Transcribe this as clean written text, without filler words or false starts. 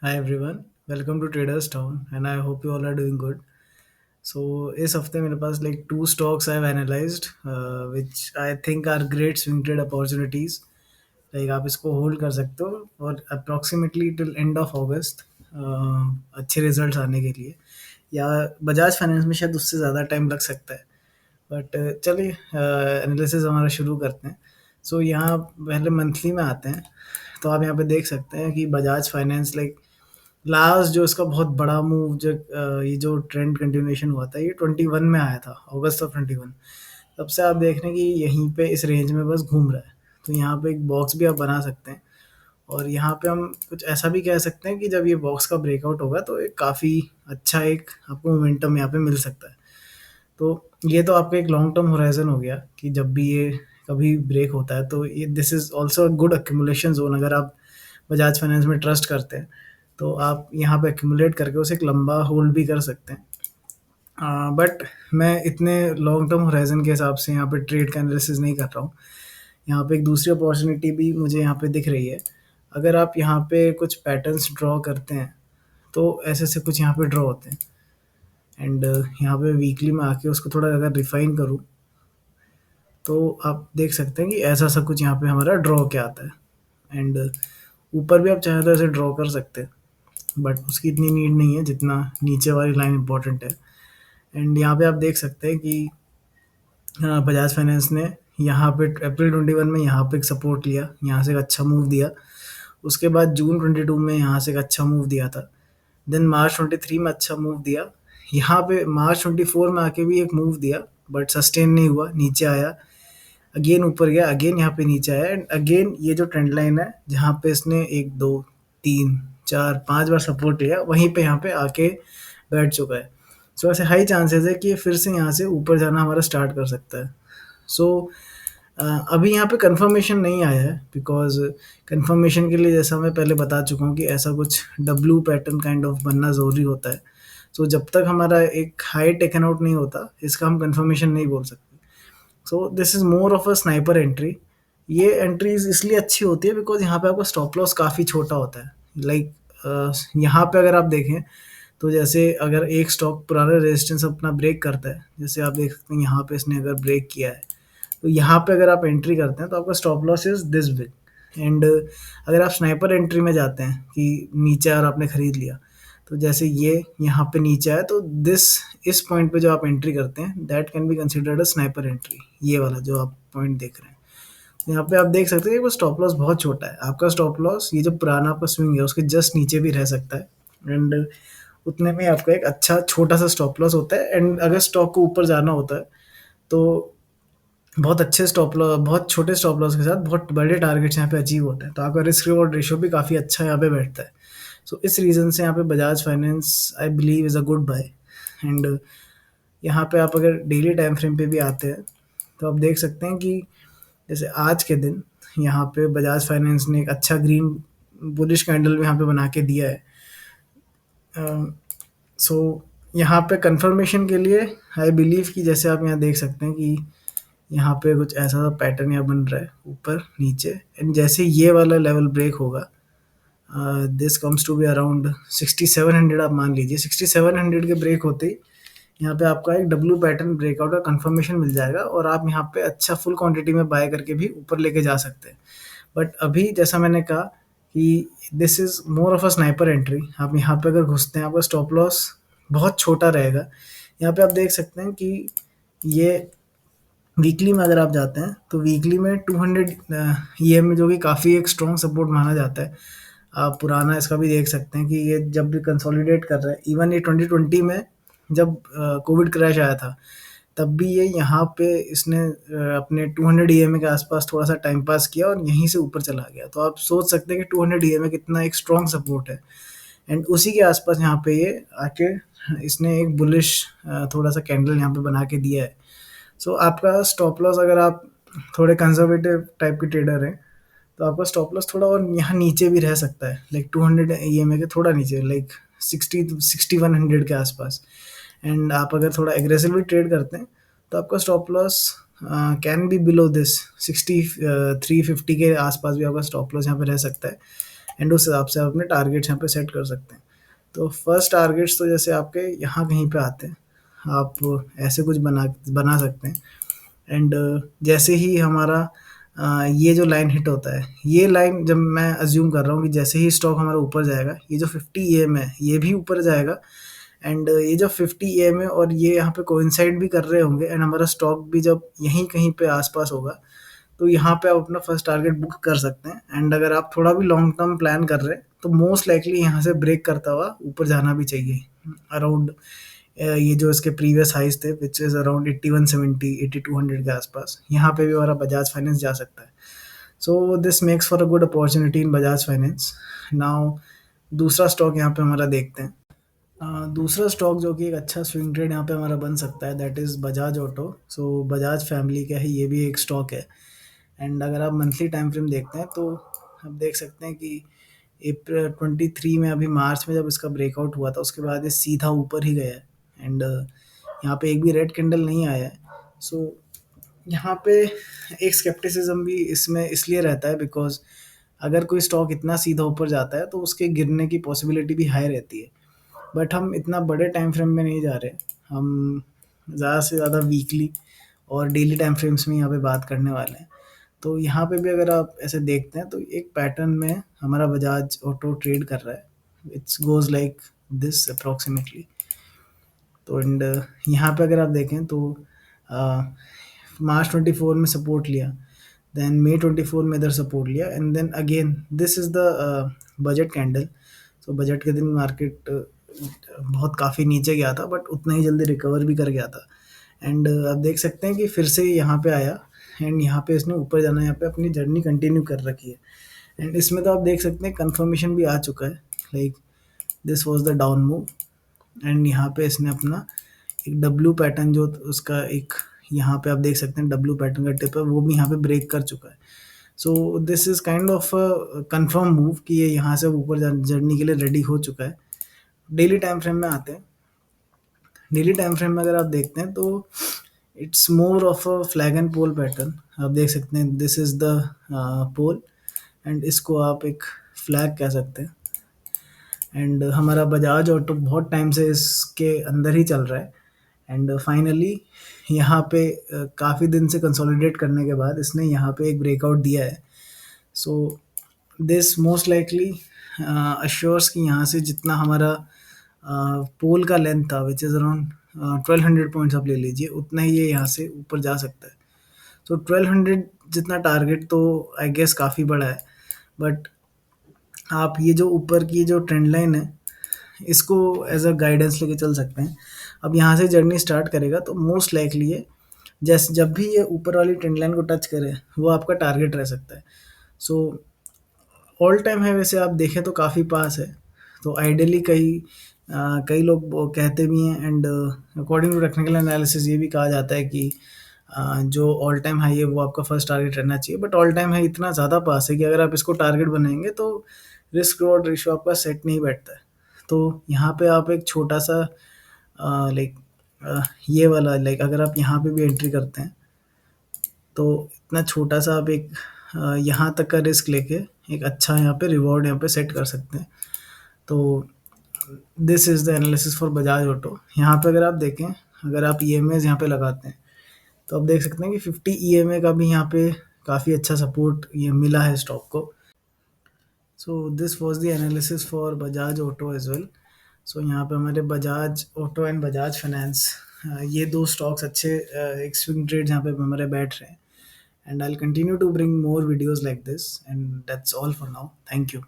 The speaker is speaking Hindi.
Hi everyone, welcome to Traders Town and I hope you all are doing good. So इस हफ्ते मेरे पास like two stocks I've analyzed which I think are great swing trade opportunities. Like आप इसको होल्ड कर सकते हो और approximately till end of August अच्छे रिजल्ट्स आने के लिए या बजाज फाइनेंस में शायद उससे ज़्यादा टाइम लग सकता है बट चलिए एनालिसिस हमारा शुरू करते हैं। सो यहाँ पहले मंथली में आते हैं। तो आप यहाँ पे देख सकते हैं कि बजाज फाइनेंस लाइक लास्ट जो इसका बहुत बड़ा मूव जो ये जो ट्रेंड कंटिन्यूएशन हुआ था ये 21 में आया था, अगस्त ऑफ 21। तब से आप देख रहे हैं कि यहीं पे इस रेंज में बस घूम रहा है। तो यहाँ पे एक बॉक्स भी आप बना सकते हैं और यहाँ पे हम कुछ ऐसा भी कह सकते हैं कि जब ये बॉक्स का ब्रेकआउट होगा तो एक काफ़ी अच्छा एक आपको मोमेंटम यहाँ पे मिल सकता है। तो ये तो आपका एक लॉन्ग टर्म होराइजन हो गया कि जब भी ये कभी ब्रेक होता है तो ये this is also a good accumulation zone. अगर आप बजाज फाइनेंस में ट्रस्ट करते हैं तो आप यहाँ पे एक्यूमुलेट करके उसे एक लंबा होल्ड भी कर सकते हैं। बट मैं इतने लॉन्ग टर्म होराइजन के हिसाब से यहाँ पे ट्रेड का एनालिसिस नहीं कर रहा हूँ। यहाँ पे एक दूसरी अपॉर्चुनिटी भी मुझे यहाँ पे दिख रही है। अगर आप यहाँ पे कुछ पैटर्न्स ड्रॉ करते हैं तो ऐसे ऐसे कुछ यहाँ पे ड्रॉ होते हैं एंड यहाँ पे वीकली में आके उसको थोड़ा अगर रिफाइन करूँ तो आप देख सकते हैं कि ऐसा सब कुछ यहाँ पे हमारा ड्रॉ क्या आता है एंड ऊपर भी आप चाहें तो ऐसे ड्रॉ कर सकते हैं बट उसकी इतनी नीड नहीं है जितना नीचे वाली लाइन इंपॉर्टेंट है। एंड यहाँ पे आप देख सकते हैं कि बजाज फाइनेंस ने यहाँ पे अप्रैल 21 में यहाँ पे एक सपोर्ट लिया, यहाँ से एक अच्छा मूव दिया। उसके बाद जून 22 में यहाँ से एक अच्छा मूव दिया था। देन मार्च 23 में अच्छा मूव दिया। यहाँ पे मार्च 24 में आके भी एक मूव दिया बट सस्टेन नहीं हुआ, नीचे आया, अगेन ऊपर गया, अगेन यहाँ पे नीचे आया एंड अगेन ये जो ट्रेंड लाइन है जहाँ पे इसने 1 2 3 4 5 बार सपोर्ट लिया वहीं पे यहाँ पे आके बैठ चुका है। सो ऐसे हाई चांसेस है कि ये फिर से यहाँ से ऊपर जाना हमारा स्टार्ट कर सकता है। सो अभी यहाँ पे कंफर्मेशन नहीं आया है बिकॉज कंफर्मेशन के लिए जैसा मैं पहले बता चुका हूँ कि ऐसा कुछ डब्लू पैटर्न काइंड ऑफ बनना ज़रूरी होता है। सो जब तक हमारा एक हाई टेकन आउट नहीं होता इसका हम कंफर्मेशन नहीं बोल सकते। So this is more of a sniper entry. ये एंट्रीज इसलिए अच्छी होती है बिकॉज यहाँ पे आपका स्टॉप लॉस काफ़ी छोटा होता है। लाइक यहाँ पे अगर आप देखें तो जैसे अगर एक स्टॉक पुराना रेजिस्टेंस अपना ब्रेक करता है, जैसे आप देख सकते हैं यहाँ पे इसने अगर ब्रेक किया है तो यहाँ पे अगर आप एंट्री करते हैं तो आपका stop loss is this big and अगर आप स्नाइपर एंट्री में जाते हैं कि नीचे और आपने खरीद लिया तो जैसे ये यहाँ पे नीचे आया तो दिस इस पॉइंट पे जो आप एंट्री करते हैं that can be considered a sniper entry. ये वाला जो आप पॉइंट देख रहे हैं यहाँ पे आप देख सकते हैं कि वो स्टॉप लॉस बहुत छोटा है। आपका स्टॉप लॉस ये जो पुराना आपका स्विंग है उसके जस्ट नीचे भी रह सकता है एंड उतने में आपका एक अच्छा छोटा सा स्टॉप लॉस होता है। एंड अगर स्टॉक को ऊपर जाना होता है तो बहुत अच्छे स्टॉप लॉस, बहुत छोटे स्टॉप लॉस के साथ बहुत बड़े टारगेट्स यहाँ पे अचीव होते हैं तो आपका रिस्क रिवॉर्ड रेशियो भी काफ़ी अच्छा यहाँ पे बैठता है। सो इस रीज़न से यहाँ पे Bajaj finance I believe is a good buy. And यहाँ पे आप अगर डेली टाइम फ्रेम पे भी आते हैं तो आप देख सकते हैं कि जैसे आज के दिन यहाँ पे बजाज फाइनेंस ने एक अच्छा ग्रीन बुलिश कैंडल भी यहाँ पे बना के दिया है। सो यहाँ पे कंफर्मेशन के लिए आई बिलीव कि जैसे आप यहाँ देख सकते हैं कि यहाँ पे कुछ ऐसा पैटर्न यहाँ बन रहा है ऊपर नीचे एंड जैसे ये वाला लेवल ब्रेक होगा this comes to be around 6700। आप मान लीजिए 6700 के ब्रेक होते ही यहाँ पे आपका एक डब्ल्यू पैटर्न ब्रेकआउट का कंफर्मेशन मिल जाएगा और आप यहाँ पे अच्छा फुल क्वांटिटी में बाय करके भी ऊपर लेके जा सकते हैं। बट अभी जैसा मैंने कहा कि this is more of a sniper entry. आप यहाँ पे अगर घुसते हैं आपका स्टॉप लॉस बहुत छोटा रहेगा। यहाँ पे आप देख सकते हैं कि ये वीकली में अगर आप जाते हैं तो वीकली में 200 ईएम जो कि काफ़ी एक स्ट्रॉन्ग सपोर्ट माना जाता है। आप पुराना इसका भी देख सकते हैं कि ये जब भी कंसोलिडेट कर रहा है, इवन ये 2020 में जब कोविड क्रैश आया था तब भी ये यहाँ पे इसने अपने 200 ईएमए के आसपास थोड़ा सा टाइम पास किया और यहीं से ऊपर चला गया। तो आप सोच सकते हैं कि 200 ईएमए कितना एक स्ट्रॉन्ग सपोर्ट है एंड उसी के आसपास यहाँ पे ये आके इसने एक बुलिश थोड़ा सा कैंडल यहाँ पे बना के दिया है। सो आपका स्टॉप लॉस अगर आप थोड़े कंजर्वेटिव टाइप के ट्रेडर हैं तो आपका स्टॉप लॉस थोड़ा और यहाँ नीचे भी रह सकता है, लाइक 200 ईएमए के थोड़ा नीचे, लाइक 6100 के आसपास। एंड आप अगर थोड़ा एग्रेसिवली ट्रेड करते हैं तो आपका stop loss can be below this 6350 के आसपास भी आपका स्टॉप लॉस यहाँ पे रह सकता है। एंड उस हिसाब से आप अपने टारगेट्स यहाँ पे सेट कर सकते हैं। तो फर्स्ट टारगेट्स तो जैसे आपके यहाँ कहीं पे आते हैं, आप ऐसे कुछ बना बना सकते हैं। एंड जैसे ही हमारा ये जो लाइन हिट होता है, ये लाइन जब मैं अज्यूम कर रहा हूँ कि जैसे ही स्टॉक हमारा ऊपर जाएगा, ये जो 50 EM है ये भी ऊपर जाएगा। एंड ये जो 50 EM है और ये यहाँ पे कोइंसाइड भी कर रहे होंगे, एंड हमारा स्टॉक भी जब यहीं कहीं पे आसपास होगा, तो यहाँ पे आप अपना फर्स्ट टारगेट बुक कर सकते हैं। एंड अगर आप थोड़ा भी लॉन्ग टर्म प्लान कर रहे हैं तो मोस्ट लाइकली यहाँ से ब्रेक करता हुआ ऊपर जाना भी चाहिए अराउंड ये जो इसके प्रीवियस हाइज थे विच इज़ अराउंड 8170 8200 के आसपास, यहाँ पे भी हमारा बजाज फाइनेंस जा सकता है। So this makes for a good opportunity in Bajaj finance. Now दूसरा स्टॉक यहाँ पे हमारा देखते हैं। दूसरा स्टॉक जो कि एक अच्छा स्विंग ट्रेड यहाँ पे हमारा बन सकता है, that is Bajaj auto. So Bajaj family का है, ये भी एक स्टॉक है। एंड अगर आप मंथली टाइम फ्रेम देखते हैं तो आप देख सकते हैं कि अप्रैल 23 में, अभी मार्च में जब इसका ब्रेकआउट हुआ था, उसके बाद ये सीधा ऊपर ही गया है। एंड यहाँ पे एक भी रेड कैंडल नहीं आया है। सो यहाँ पे एक स्केप्टिसिज्म भी इसमें इसलिए रहता है बिकॉज अगर कोई स्टॉक इतना सीधा ऊपर जाता है तो उसके गिरने की पॉसिबिलिटी भी हाई रहती है। बट हम इतना बड़े टाइम फ्रेम में नहीं जा रहे, हम ज़्यादा से ज़्यादा वीकली और डेली टाइम फ्रेम्स में यहाँ पे बात करने वाले हैं। तो यहाँ पे भी अगर आप ऐसे देखते हैं तो एक पैटर्न में हमारा बजाज ऑटो ट्रेड कर रहा है, it's goes like this approximately. तो एंड यहाँ पे अगर आप देखें तो मार्च 24 में सपोर्ट लिया, देन मई 24 में इधर सपोर्ट लिया, and then again this is the budget candle. तो बजट के दिन मार्केट बहुत काफ़ी नीचे गया था बट उतना ही जल्दी रिकवर भी कर गया था। एंड आप देख सकते हैं कि फिर से यहाँ पे आया, एंड यहाँ पे इसने ऊपर जाना, यहाँ पे अपनी जर्नी कंटिन्यू कर रखी है। एंड इसमें तो आप देख सकते हैं कंफर्मेशन भी आ चुका है, like this was the down move. And यहाँ पे इसने अपना एक डब्ल्यू पैटर्न जो उसका एक यहाँ पे आप देख सकते हैं डब्ल्यू पैटर्न का टिप है, वो भी यहाँ पे ब्रेक कर चुका है। So this is kind of confirm move कि ये यहाँ से ऊपर जर्नी के लिए रेडी हो चुका है। डेली टाइम फ्रेम में आते हैं। डेली टाइम फ्रेम में अगर आप देखते हैं तो it's more of a flag and pole pattern. आप देख सकते हैं this is the pole, and इसको आप एक फ्लैग कह सकते हैं। एंड हमारा बजाज ऑटो बहुत टाइम से इसके अंदर ही चल रहा है, एंड फाइनली यहाँ पे काफ़ी दिन से कंसोलिडेट करने के बाद इसने यहाँ पे एक ब्रेकआउट दिया है। So this most likely assures कि यहाँ से जितना हमारा पोल का लेंथ था विच इज़ अराउंड 1200 पॉइंट्स आप ले लीजिए, उतना ही ये यहाँ से ऊपर जा सकता है। सो 1200 जितना टारगेट तो आई गेस काफ़ी बड़ा है, बट आप ये जो ऊपर की जो ट्रेंड लाइन है इसको एज अ गाइडेंस लेके चल सकते हैं। अब यहाँ से जर्नी स्टार्ट करेगा तो मोस्ट लाइकली ये जैसे जब भी ये ऊपर वाली ट्रेंड लाइन को टच करे वो आपका टारगेट रह सकता है। सो ऑल टाइम है वैसे आप देखें तो काफ़ी पास है। तो आइडियली कई लोग वो कहते भी हैं, and according to technical analysis ये भी कहा जाता है कि जो ऑल टाइम हाई है वो आपका फर्स्ट टारगेट रहना चाहिए। बट ऑल टाइम हाई इतना ज़्यादा पास है कि अगर आप इसको टारगेट बनाएंगे तो रिस्क रिवॉर्ड रेशियो आपका सेट नहीं बैठता है। तो यहाँ पे आप एक छोटा सा लाइक ये वाला लाइक अगर आप यहाँ पे भी एंट्री करते हैं तो इतना छोटा सा आप एक यहाँ तक का रिस्क लेके एक अच्छा यहाँ पे रिवॉर्ड यहाँ पे सेट कर सकते हैं। तो this is the analysis for Bajaj auto. यहाँ पे अगर आप देखें, अगर आप ई एम यहाँ पे लगाते हैं तो आप देख सकते हैं कि 50 EMA का भी यहाँ पे काफ़ी अच्छा सपोर्ट ये मिला है स्टॉक को। So this was the analysis for Bajaj auto as well. So यहाँ पे हमारे Bajaj auto and Bajaj finance ये दो स्टॉक्स अच्छे एक स्विंग ट्रेड यहाँ पे हमारे बैठ रहे हैं। And I will continue to bring more videos like this, and that's all for now. Thank you.